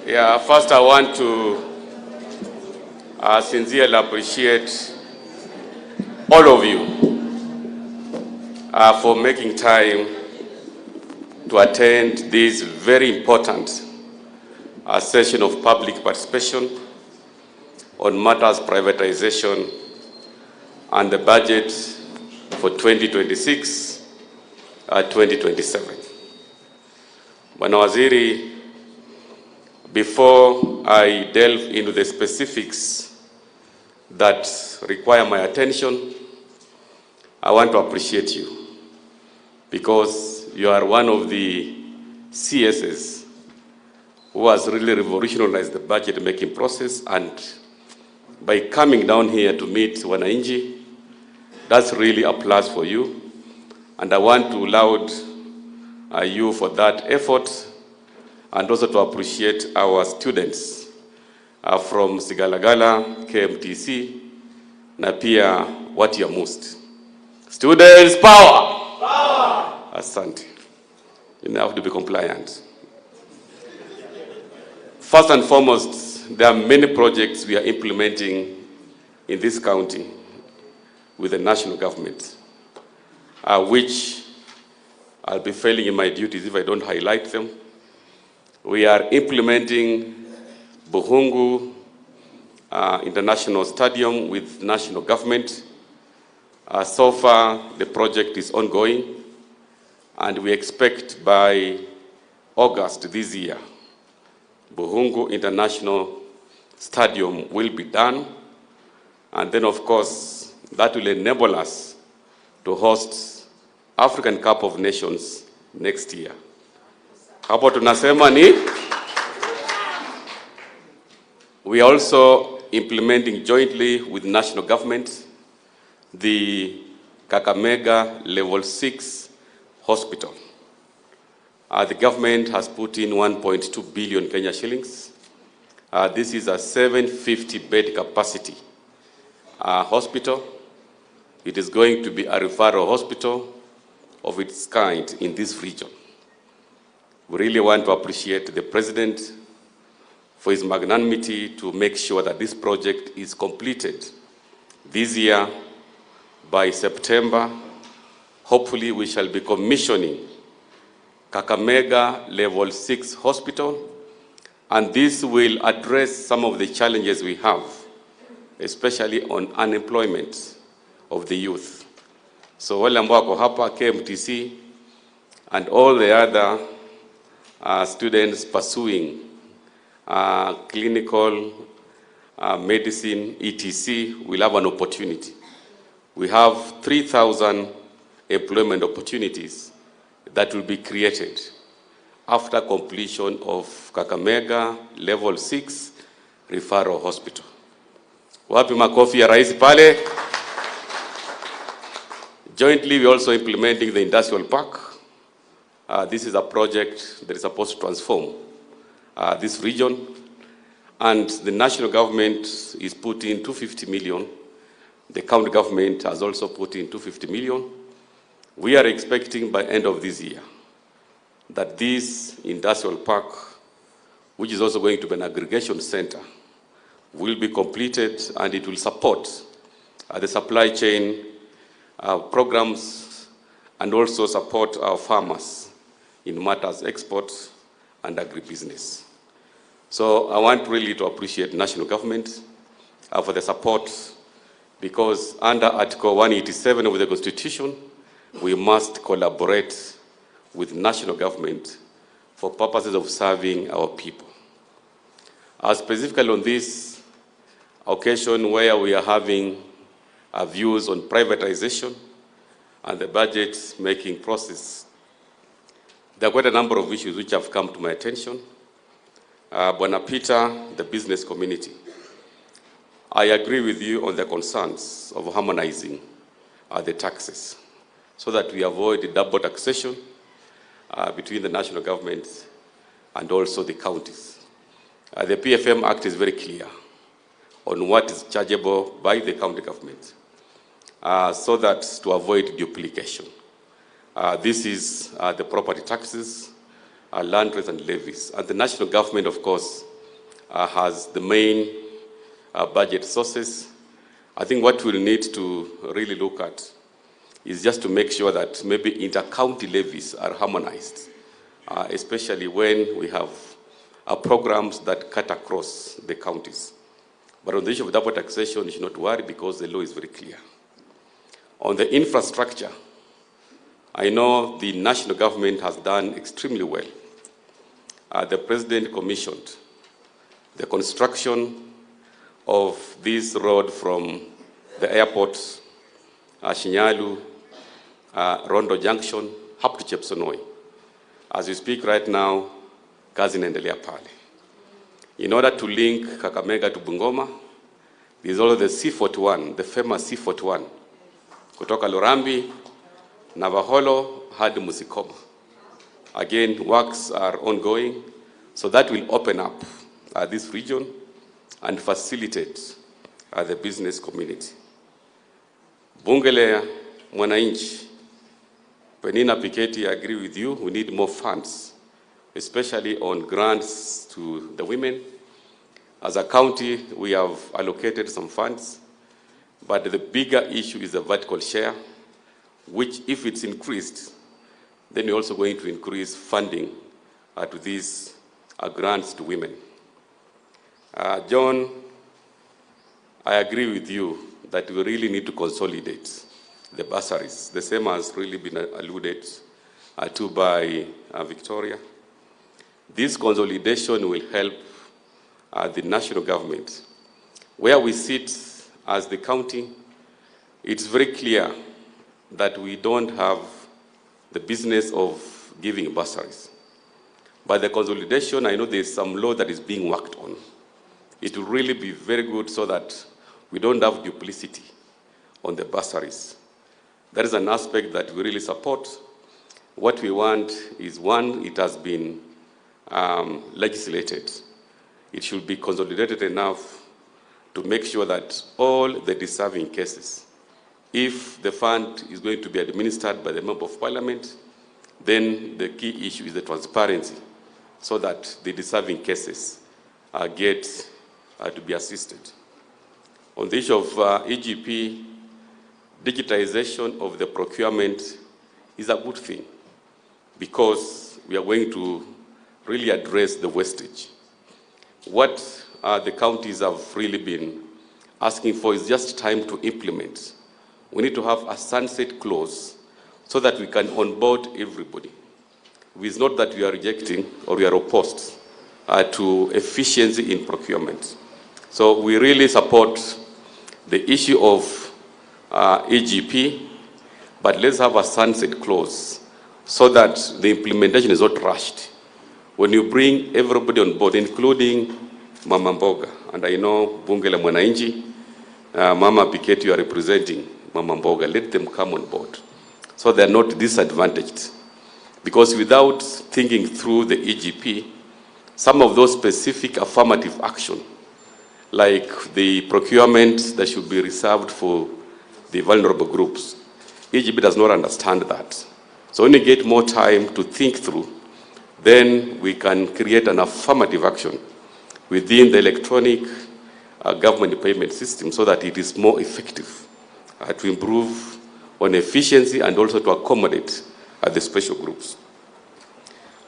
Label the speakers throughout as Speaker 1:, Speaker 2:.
Speaker 1: Yeah, first I want to sincerely appreciate all of you for making time to attend this very important session of public participation on matters privatization and the budget for 2026-2027. Bwana Waziri, before I delve into the specifics that require my attention, I want to appreciate you because you are one of the CSs who has really revolutionized the budget making process, and by coming down here to meet wananchi, that's really a plus for you, and I want to laud you for that effort, and also to appreciate our students from Sigalagala, KMTC, na pia Watia Most. Students, power! Power! Asante. You have to be compliant. First and foremost, there are many projects we are implementing in this county with the national government, which I'll be failing in my duties if I don't highlight them. We are implementing Buhungu International Stadium with national government. So far, the project is ongoing, and we expect by August this year, Buhungu International Stadium will be done, and then of course, that will enable us to host African Cup of Nations next year. Hapo tunasema ni we are also implementing jointly with national government the Kakamega Level 6 hospital. The government has put in 1.2 billion Kenya shillings. This is a 750 bed capacity hospital. It is going to be a referral hospital of its kind in this region. We really want to appreciate the President for his magnanimity to make sure that this project is completed this year. By September, hopefully we shall be commissioning Kakamega Level 6 Hospital, and this will address some of the challenges we have, especially on unemployment of the youth. So wale ambao wako hapa KMTC and all the other students pursuing clinical medicine, etc., will have an opportunity. We have 3,000 employment opportunities that will be created after completion of Kakamega Level 6 Referral Hospital. Wapi makofi ya rais pale? Jointly, we're also implementing the industrial park. This is a project that is supposed to transform this region, and the national government is putting 250 million. The county government has also put in 250 million. We are expecting by end of this year that this industrial park, which is also going to be an aggregation center, will be completed, and it will support the supply chain programs and also support our farmers in matters export and agribusiness. So I want really to appreciate national government for the support, because under Article 187 of the Constitution, we must collaborate with national government for purposes of serving our people. Specifically on this occasion where we are having views on privatization and the budget making process, there are quite a number of issues which have come to my attention. Bwana Peter, the business community, I agree with you on the concerns of harmonizing the taxes so that we avoid the double taxation between the national government and also the counties. The PFM Act is very clear on what is chargeable by the county government so that to avoid duplication. This is the property taxes, land rates and levies. And the national government, of course, has the main budget sources. I think what we'll need to really look at is just to make sure that maybe inter-county levies are harmonized, especially when we have programs that cut across the counties. But on the issue of double taxation, you should not worry because the law is very clear. On the infrastructure, I know the national government has done extremely well. The President commissioned the construction of this road from the airport, Shinyalu, Rondo Junction, up to Chepsonoi. As we speak right now, kazi inaendelea pale. In order to link Kakamega to Bungoma, there is also the C41, the famous C41, kutoka Lurambi, Navaholo, hadi Musikoma. Again, works are ongoing, so that will open up this region and facilitate the business community. Bungele Mwananchi, Penina Piketty, I agree with you, we need more funds, especially on grants to the women. As a county, we have allocated some funds, but the bigger issue is the vertical share, which if it's increased, then we're also going to increase funding to these grants to women. John, I agree with you that we really need to consolidate the bursaries. The same has really been alluded to by Victoria. This consolidation will help the national government. Where we sit as the county, it's very clear that we don't have the business of giving bursaries. By the consolidation, I know there's some law that is being worked on. It will really be very good so that we don't have duplicity on the bursaries. That is an aspect that we really support. What we want is, one, it has been legislated. It should be consolidated enough to make sure that all the deserving cases, if the fund is going to be administered by the Member of Parliament, then the key issue is the transparency, so that the deserving cases get to be assisted. On the issue of EGP, digitization of the procurement is a good thing because we are going to really address the wastage. What the counties have really been asking for is just time to implement. We need to have a sunset clause so that we can onboard everybody. It's not that we are rejecting or we are opposed to efficiency in procurement. So we really support the issue of EGP, but let's have a sunset clause so that the implementation is not rushed. When you bring everybody on board, including Mama Mboga, and I know Bunge la Mwananchi, Mama Piketty, you are representing Mama Mboga, let them come on board so they're not disadvantaged. Because without thinking through the EGP, some of those specific affirmative action, like the procurement that should be reserved for the vulnerable groups, EGP does not understand that. So when we get more time to think through, then we can create an affirmative action within the electronic government payment system so that it is more effective to improve on efficiency and also to accommodate the special groups.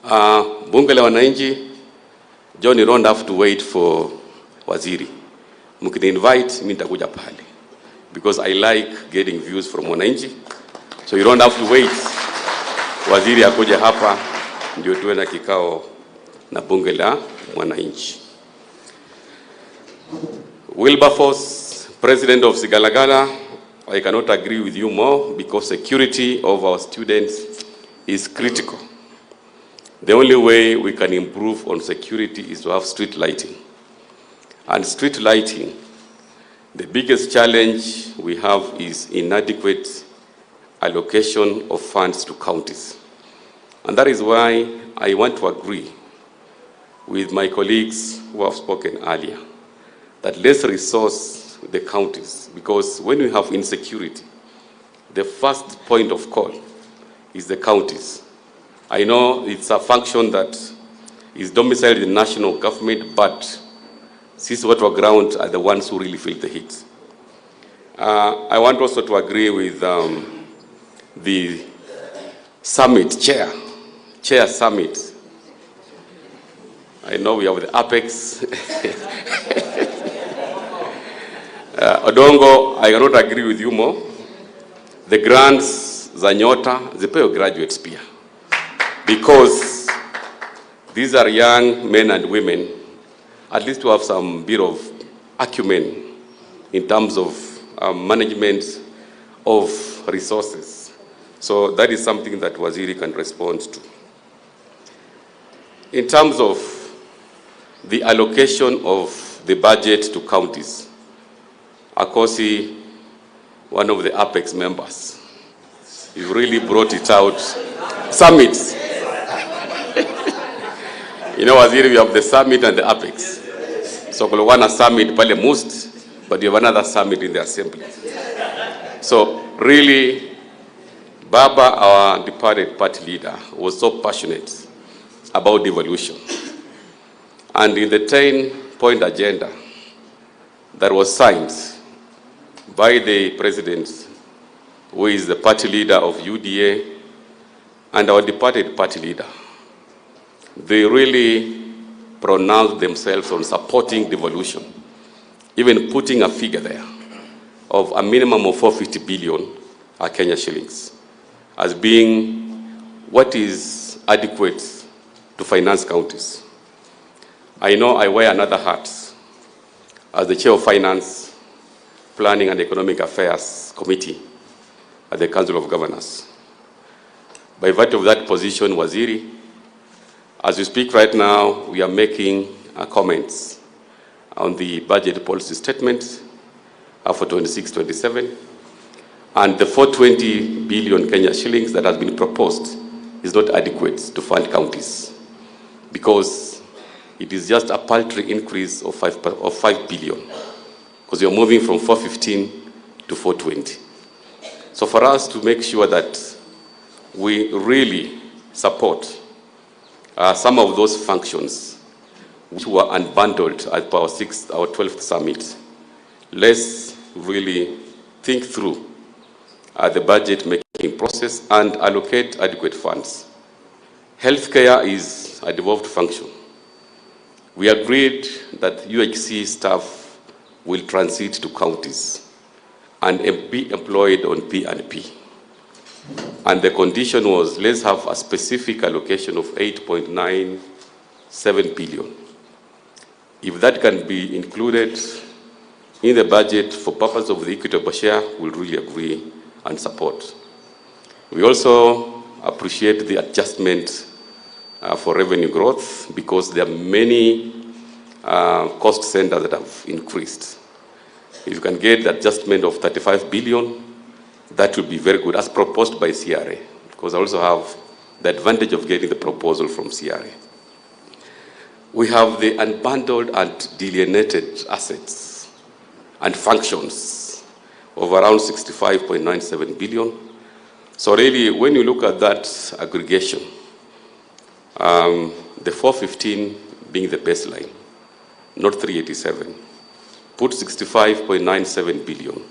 Speaker 1: Bunge la Wananchi, John, you don't have to wait for Waziri. Mukini invite, mimi nitakuja pale. Because I like getting views from Wananchi. So you don't have to wait. Waziri akuje hapa, ndio tuwe na kikao na Bunge la Wananchi. Wilberforce, President of Sigalagala, I cannot agree with you more because security of our students is critical. The only way we can improve on security is to have street lighting. And street lighting, the biggest challenge we have is inadequate allocation of funds to counties. And that is why I want to agree with my colleagues who have spoken earlier, that let's resource the counties, because when we have insecurity, the first point of call is the counties. I know it's a function that is domiciled in the national government, but Sisi watu wa ground are the ones who really feel the heat. I want also to agree with the summit chair summit. I know we have the apex. Odongo, I cannot agree with you more. The grants za nyota zipewe graduates pia, because these are young men and women, at least to have some bit of acumen in terms of management of resources. So that is something that Waziri can respond to. In terms of the allocation of the budget to counties, Akosi, one of the Apex members, you really brought it out. Summits. You know, Waziri, we have the summit and the Apex. So Kulwana summit pale most, but you have another summit in the assembly. So really, Baba, our departed party leader, was so passionate about devolution. And in the 10-point agenda that was signed by the president, who is the party leader of UDA, and our departed party leader, they really pronounced themselves on supporting devolution, even putting a figure there of a minimum of 450 billion Kenya shillings as being what is adequate to finance counties. I know I wear another hat as the chair of Finance, Planning and Economic Affairs Committee at the Council of Governors. By virtue of that position, Waziri, as we speak right now, we are making comments on the budget policy statement for 26-27, and the 420 billion Kenya shillings that has been proposed is not adequate to fund counties, because it is just a paltry increase of 5 billion, because you're moving from 415 to 420. So for us to make sure that we really support some of those functions which were unbundled at our 12th summit, let's really think through the budget making process and allocate adequate funds. Healthcare is a devolved function. We agreed that UHC staff will transit to counties and be employed on P&P. And the condition was, let's have a specific allocation of 8.97 billion. If that can be included in the budget for purpose of the equitable share, we'll really agree and support. We also appreciate the adjustment for revenue growth, because there are many cost centers that have increased. If you can get the adjustment of 35 billion, that will be very good, as proposed by CRA, because I also have the advantage of getting the proposal from CRA. We have the unbundled and delineated assets and functions of around 65.97 billion. So really, when you look at that aggregation, the 415 being the baseline, not 387, put 65.97 billion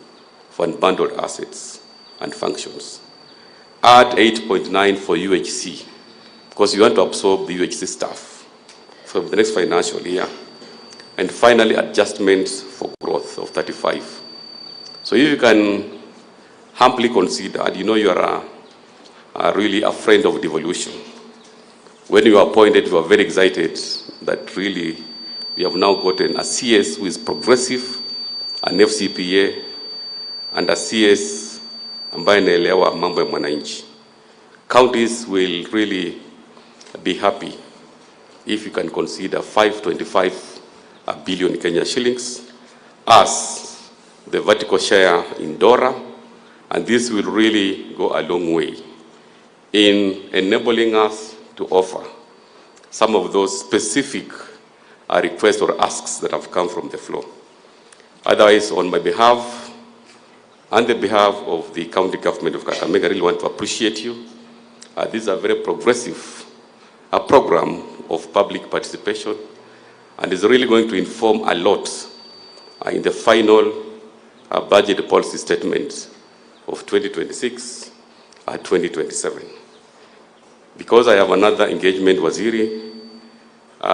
Speaker 1: for unbundled assets and functions. Add 8.9 for UHC, because you want to absorb the UHC staff from the next financial year. And finally, adjustment for growth of 35. So if you can humbly consider, and you know you are really a friend of devolution. When you were appointed, you were very excited that really we have now gotten a CS who is progressive, an FCPA, and a CS ambaye anaelewa mambo ya mwananchi. Counties will really be happy if you can consider 525 billion Kenya shillings as the vertical share in DORA, and this will really go a long way in enabling us to offer some of those specific requests or asks that have come from the floor. Otherwise, on my behalf and the behalf of the county government of Kakamega, I really want to appreciate you. This is a very progressive program of public participation, and is really going to inform a lot in the final budget policy statement of 2026 and 2027. Because I have another engagement, Waziri,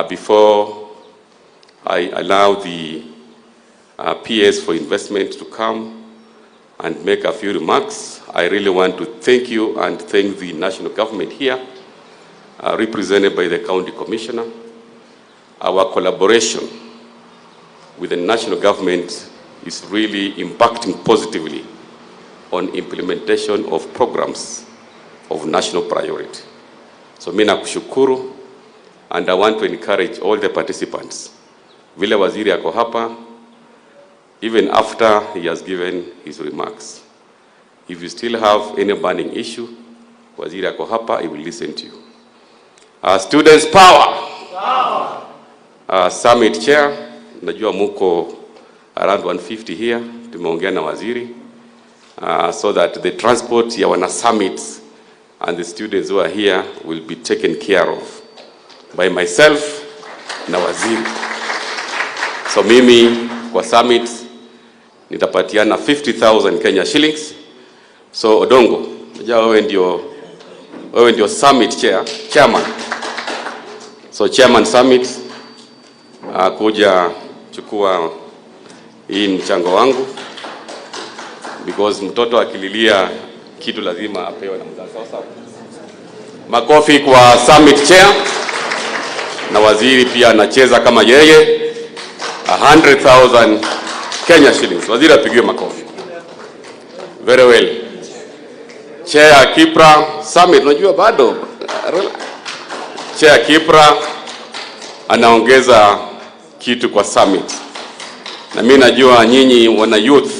Speaker 1: before I allow the PS for investment to come and make a few remarks, I really want to thank you and thank the national government here, represented by the county commissioner. Our collaboration with the national government is really impacting positively on implementation of programs of national priority. So mimi nakushukuru, and I want to encourage all the participants. Vile waziri ako hapa, even after he has given his remarks, if you still have any burning issue, waziri ako hapa, he will listen to you. Students power. Summit chair, najua muko around 150 here, tumeongea na waziri, so that the transport ya wana summits and the students who are here will be taken care of by myself na waziri. So mimi kwa summit nitapatiana 50,000 Kenya shillings. So Odongo, najua wewe ndio summit chairman. So chairman summit, kuja chukua hii mchango wangu, because mtoto akililia kitu lazima apewe na mzazi. Sawa. Makofi kwa summit chair, na waziri pia anacheza kama yeye. 100,000 Kenya shillings. Waziri apigiwe makofi. Very well. Chair Kipra summit, unajua bado. Chair Kipra anaongeza kitu kwa summit. Na mimi najua nyinyi wana youth,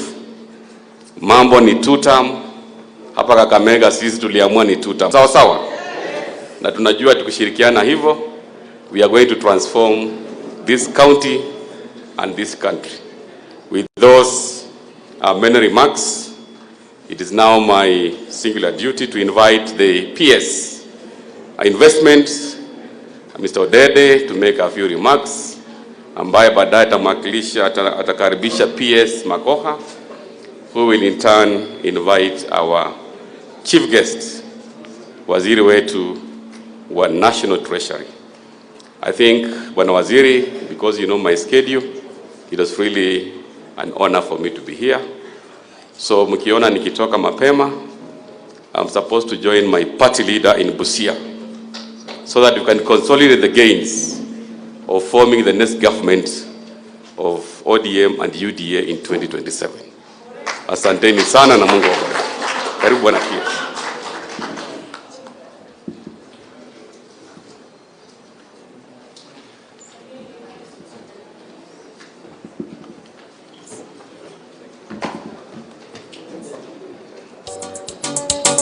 Speaker 1: mambo ni 2 term. Hapa Kakamega sisi tuliamua ni 2 term. Sawa sawa? Na tunajua tukishirikiana hivyo, we are going to transform this county and this country. With those many remarks, it is now my singular duty to invite the PS investment, Mr. Odede, to make a few remarks, ambaye baadaye atakaribisha PS Makoha, who will in turn invite our chief guest, waziri wetu wa National Treasury. I think, Bwana Waziri, because you know my schedule, it was really an honor for me to be here. So mkiona nikitoka mapema, I'm supposed to join my party leader in Busia, so that we can consolidate the gains of forming the next government of ODM and UDA in 2027. Asanteni sana na Mungu awabariki. Karibu Bwana Kia.